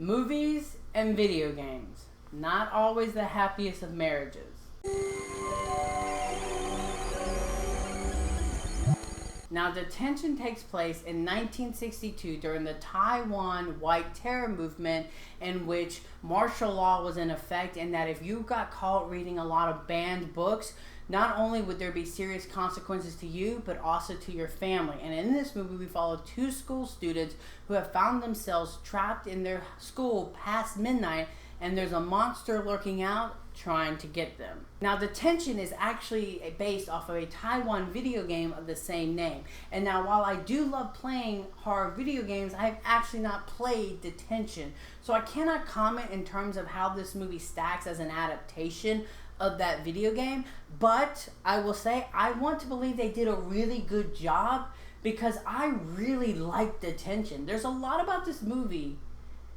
Movies and video games, not always the happiest of marriages. Now, Detention takes place in 1962 during the Taiwan White Terror movement, in which martial law was in effect, and that if you got caught reading a lot of banned books, not only would there be serious consequences to you, but also to your family. And in this movie, we follow two school students who have found themselves trapped in their school past midnight, and there's a monster lurking out trying to get them. Now, Detention is actually based off of a Taiwan video game of the same name. And now, while I do love playing horror video games, I have actually not played Detention. So I cannot comment in terms of how this movie stacks as an adaptation of that video game. But I will say, I want to believe they did a really good job, because I really like Detention. There's a lot about this movie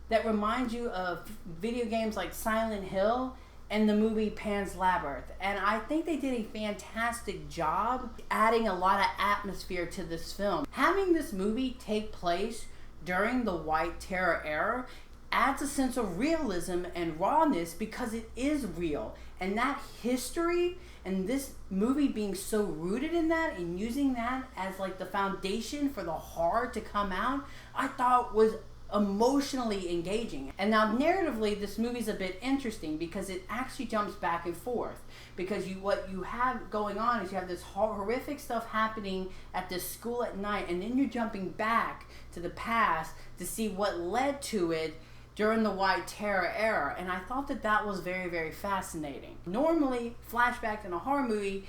that reminds you of video games like Silent Hill and the movie Pan's Labyrinth. And I think they did a fantastic job adding a lot of atmosphere to this film. Having this movie take place during the White Terror era adds a sense of realism and rawness, because it is real. And that history and this movie being so rooted in that and using that as like the foundation for the horror to come out, I thought was emotionally engaging. And now narratively, this movie's a bit interesting because it actually jumps back and forth, because what you have going on is you have this horrific stuff happening at this school at night, and then you're jumping back to the past to see what led to it during the White Terror era. And I thought that that was very, very fascinating. Normally, flashbacks in a horror movie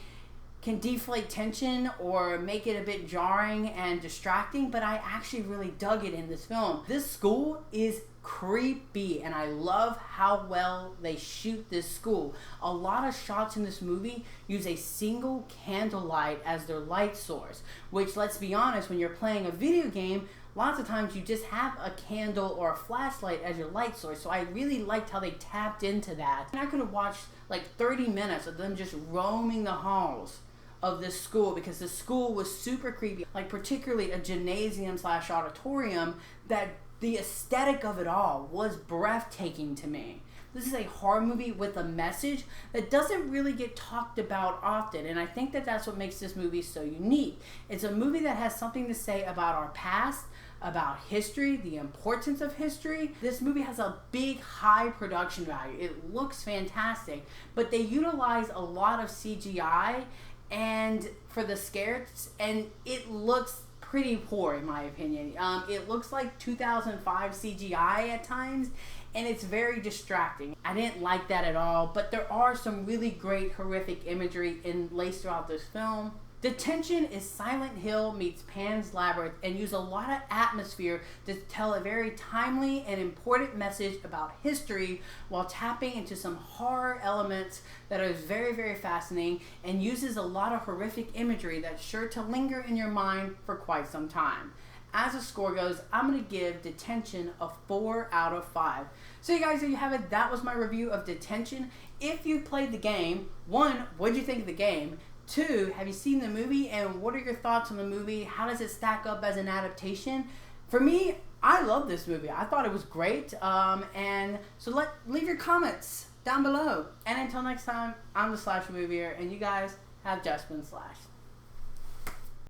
can deflate tension or make it a bit jarring and distracting, but I actually really dug it in this film. This school is creepy, and I love how well they shoot this school. A lot of shots in this movie use a single candlelight as their light source, which, let's be honest, when you're playing a video game, lots of times you just have a candle or a flashlight as your light source. So I really liked how they tapped into that. And I could have watched like 30 minutes of them just roaming the halls of this school, because the school was super creepy, like particularly a gymnasium slash auditorium, that the aesthetic of it all was breathtaking to me. This is a horror movie with a message that doesn't really get talked about often, and I think that that's what makes this movie so unique. It's a movie that has something to say about our past, about history, the importance of history. This movie has a big, high production value. It looks fantastic, but they utilize a lot of CGI and for the scares, and it looks pretty poor in my opinion. It looks like 2005 CGI at times, and it's very distracting. I didn't like that at all, but there are some really great horrific imagery laced throughout this film. Detention is Silent Hill meets Pan's Labyrinth, and use a lot of atmosphere to tell a very timely and important message about history, while tapping into some horror elements that are very, very fascinating, and uses a lot of horrific imagery that's sure to linger in your mind for quite some time. As the score goes, I'm going to give Detention a 4 out of 5. So you guys, there you have it. That was my review of Detention. If you played the game, 1, what did you think of the game? 2, have you seen the movie, and what are your thoughts on the movie? How does it stack up as an adaptation? For me, I love this movie. I thought it was great. And so leave your comments down below. And until next time, I'm the Slash Movier, and you guys have just been slashed.